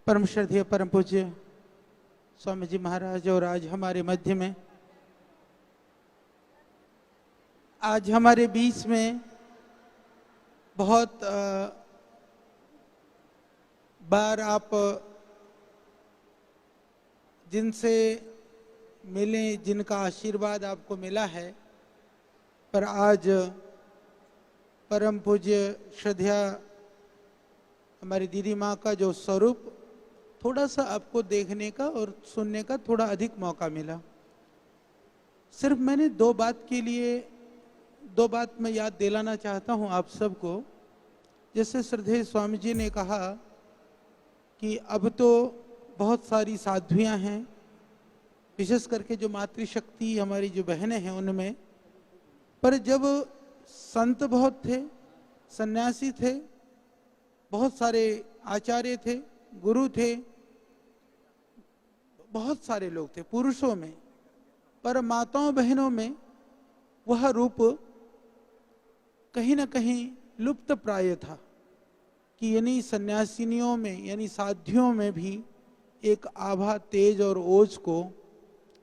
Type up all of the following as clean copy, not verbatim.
परम श्रद्धेय परम पूज्य स्वामी जी महाराज और आज हमारे मध्य में, आज हमारे बीच में बहुत बार आप जिनसे मिले, जिनका आशीर्वाद आपको मिला है, पर आज परम पूज्य श्रद्धेय हमारी दीदी माँ का जो स्वरूप थोड़ा सा आपको देखने का और सुनने का थोड़ा अधिक मौका मिला। सिर्फ मैंने दो बात मैं याद दिलाना चाहता हूँ आप सबको। जैसे श्रद्धेय स्वामी जी ने कहा कि अब तो बहुत सारी साध्वियाँ हैं, विशेष करके जो मातृशक्ति हमारी जो बहनें हैं उनमें, पर जब संत बहुत थे, सन्यासी थे, बहुत सारे आचार्य थे, गुरु थे, बहुत सारे लोग थे पुरुषों में, पर माताओं बहनों में वह रूप कहीं ना कहीं लुप्त प्राय था कि यानी सन्यासिनियों में यानी साध्वियों में भी एक आभा, तेज और ओज को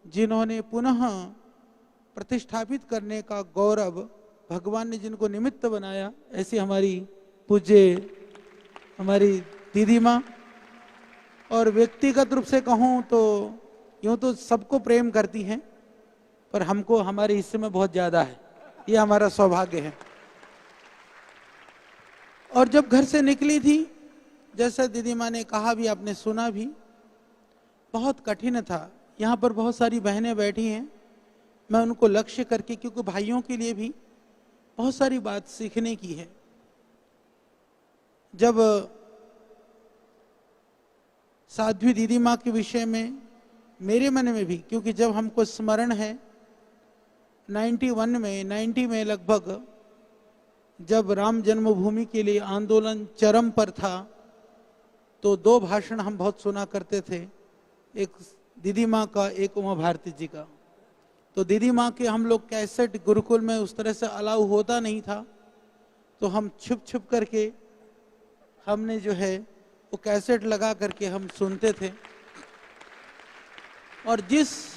जिन्होंने पुनः प्रतिष्ठापित करने का गौरव भगवान ने जिनको निमित्त बनाया, ऐसी हमारी पूज्य हमारी दीदी माँ। और व्यक्तिगत रूप से कहूँ तो यूँ तो सबको प्रेम करती हैं, पर हमको हमारे हिस्से में बहुत ज़्यादा है, ये हमारा सौभाग्य है। और जब घर से निकली थी, जैसा दीदी माँ ने कहा भी, आपने सुना भी, बहुत कठिन था। यहाँ पर बहुत सारी बहनें बैठी हैं, मैं उनको लक्ष्य करके, क्योंकि भाइयों के लिए भी बहुत सारी बात सीखने की है। जब साध्वी दीदी माँ के विषय में मेरे मन में भी, क्योंकि जब हमको स्मरण है 90 में लगभग, जब राम जन्मभूमि के लिए आंदोलन चरम पर था, तो दो भाषण हम बहुत सुना करते थे, एक दीदी माँ का, एक उमा भारती जी का। तो दीदी माँ के हम लोग कैसेट गुरुकुल में उस तरह से अलाउ होता नहीं था, तो हम छुप छुप करके हमने जो है वो कैसेट लगा करके हम सुनते थे। और जिस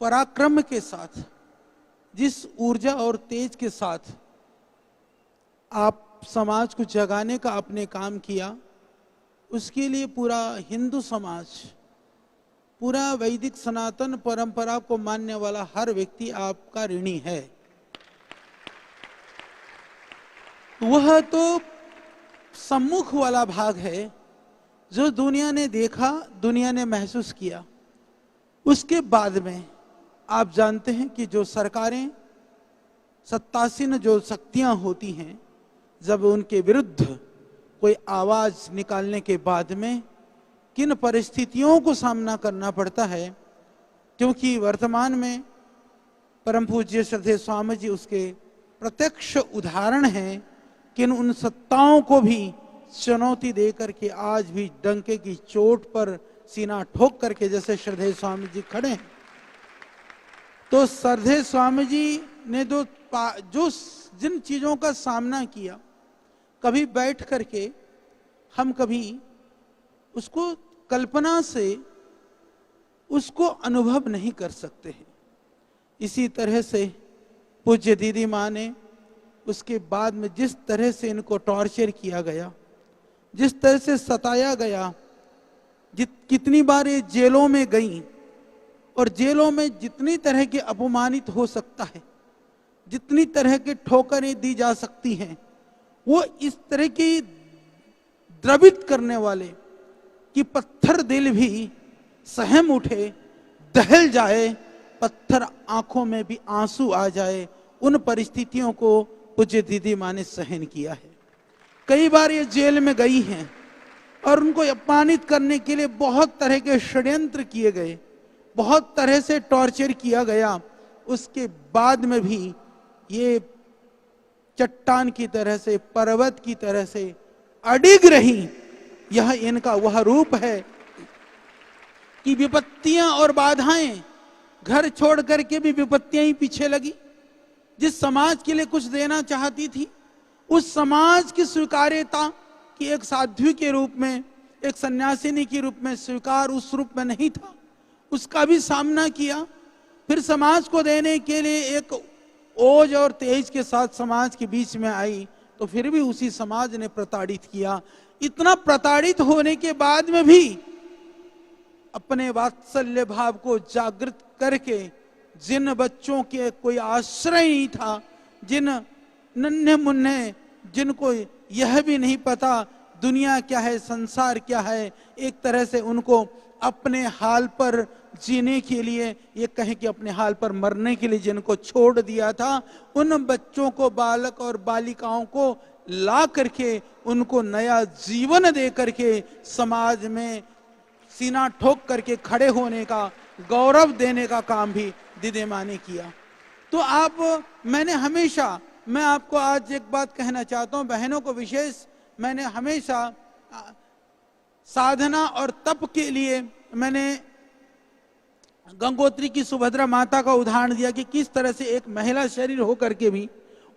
पराक्रम के साथ, जिस ऊर्जा और तेज के साथ आप समाज को जगाने का आपने काम किया, उसके लिए पूरा हिंदू समाज, पूरा वैदिक सनातन परंपरा को मानने वाला हर व्यक्ति आपका ऋणी है। वह तो सम्मुख वाला भाग है जो दुनिया ने देखा, दुनिया ने महसूस किया। उसके बाद में आप जानते हैं कि जो सरकारें, सत्तासीन जो शक्तियां होती हैं, जब उनके विरुद्ध कोई आवाज निकालने के बाद में किन परिस्थितियों को सामना करना पड़ता है, क्योंकि वर्तमान में परम पूज्य श्रद्धेय स्वामी जी उसके प्रत्यक्ष उदाहरण हैं कि उन सत्ताओं को भी चुनौती दे करके आज भी डंके की चोट पर सीना ठोक करके जैसे श्रद्धेय स्वामी जी खड़े हैं। तो श्रद्धेय स्वामी जी ने जो जिन चीजों का सामना किया, कभी बैठ करके हम कभी उसको कल्पना से उसको अनुभव नहीं कर सकते हैं। इसी तरह से पूज्य दीदी माँ ने उसके बाद में जिस तरह से इनको टॉर्चर किया गया, जिस तरह से सताया गया, कितनी बार ये जेलों में गई, और जेलों में जितनी तरह के अपमानित हो सकता है, जितनी तरह के ठोकरें दी जा सकती हैं, वो इस तरह की द्रवित करने वाले कि पत्थर दिल भी सहम उठे, दहल जाए, पत्थर आंखों में भी आंसू आ जाए, उन परिस्थितियों को पूज्य दीदी माँ ने सहन किया है। कई बार ये जेल में गई हैं और उनको अपमानित करने के लिए बहुत तरह के षड्यंत्र किए गए, बहुत तरह से टॉर्चर किया गया। उसके बाद में भी ये चट्टान की तरह से, पर्वत की तरह से अडिग रही। यह इनका वह रूप है कि विपत्तियां और बाधाएं, घर छोड़ करके भी विपत्तियां ही पीछे लगी। जिस समाज के लिए कुछ देना चाहती थी, उस समाज की स्वीकार्यता कि एक साध्वी के रूप में, एक सन्यासिनी के रूप में स्वीकार उस रूप में नहीं था, उसका भी सामना किया। फिर समाज को देने के लिए एक ओज और तेज के साथ समाज के बीच में आई, तो फिर भी उसी समाज ने प्रताड़ित किया। इतना प्रताड़ित होने के बाद में भी अपने वात्सल्य भाव को जागृत करके, जिन बच्चों के कोई आश्रय नहीं था, जिन नन्हे मुन्ने, जिनको यह भी नहीं पता दुनिया क्या है, संसार क्या है, एक तरह से उनको अपने हाल पर जीने के लिए, ये कहें कि अपने हाल पर मरने के लिए जिनको छोड़ दिया था, उन बच्चों को, बालक और बालिकाओं को ला करके उनको नया जीवन दे करके समाज में सीना ठोक करके खड़े होने का, गौरव देने का काम भी दीदी माँ ने किया। तो मैं आपको आज एक बात कहना चाहता हूं, बहनों को विशेष, मैंने हमेशा साधना और तप के लिए मैंने गंगोत्री की सुभद्रा माता का उदाहरण दिया कि किस तरह से एक महिला शरीर होकर के भी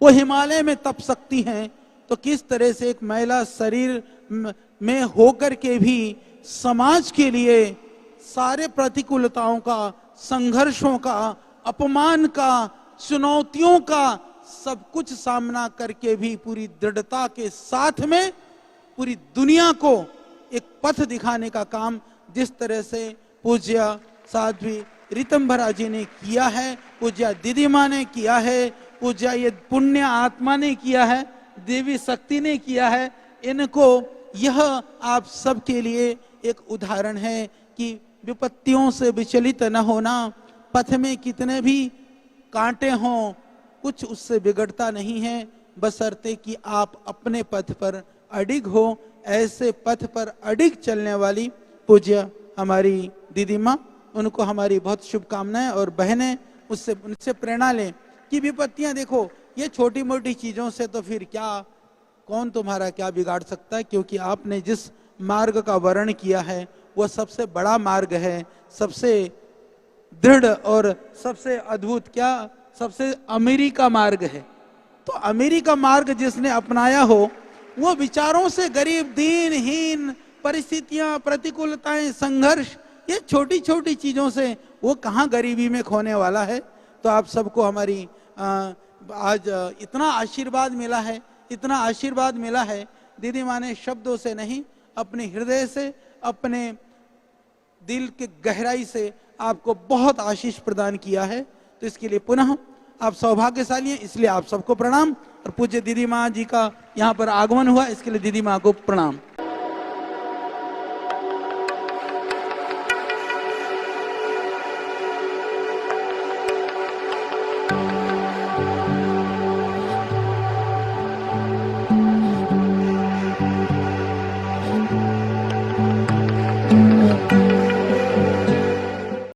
वो हिमालय में तप सकती हैं, तो किस तरह से एक महिला शरीर में होकर के भी समाज के लिए सारे प्रतिकूलताओं का, संघर्षों का, अपमान का, चुनौतियों का सब कुछ सामना करके भी पूरी दृढ़ता के साथ में पूरी दुनिया को एक पथ दिखाने का काम जिस तरह से पूज्य साध्वी ऋतंभरा जी ने किया है, पूज्य दीदी माँ ने किया है, पूज्य ये पुण्य आत्मा ने किया है, देवी शक्ति ने किया है, इनको, यह आप सबके लिए एक उदाहरण है कि विपत्तियों से विचलित न होना, पथ में कितने भी कांटे हों कुछ उससे बिगड़ता नहीं है, बशर्ते कि आप अपने पथ पर अडिग हो। ऐसे पथ पर अडिग चलने वाली पूज्य हमारी दीदी माँ, उनको हमारी बहुत शुभकामनाएं, और बहनें उनसे प्रेरणा लें कि विपत्तियां, देखो ये छोटी मोटी चीजों से तो फिर क्या, कौन तुम्हारा क्या बिगाड़ सकता है, क्योंकि आपने जिस मार्ग का वर्ण किया है वह सबसे बड़ा मार्ग है, सबसे दृढ़ और सबसे अद्भुत, क्या सबसे अमीरी का मार्ग है। तो अमीरी का मार्ग जिसने अपनाया हो, वो विचारों से गरीब, दीनहीन, परिस्थितियां, प्रतिकूलताएं, संघर्ष, ये छोटी छोटी चीजों से वो कहाँ गरीबी में खोने वाला है। तो आप सबको हमारी आज इतना आशीर्वाद मिला है, इतना आशीर्वाद मिला है, दीदी माँ ने शब्दों से नहीं, अपने हृदय से, अपने दिल के गहराई से आपको बहुत आशीष प्रदान किया है। तो इसके लिए पुनः आप सौभाग्यशाली हैं, इसलिए आप सबको प्रणाम। और पूज्य दीदी माँ जी का यहाँ पर आगमन हुआ, इसके लिए दीदी माँ को प्रणाम।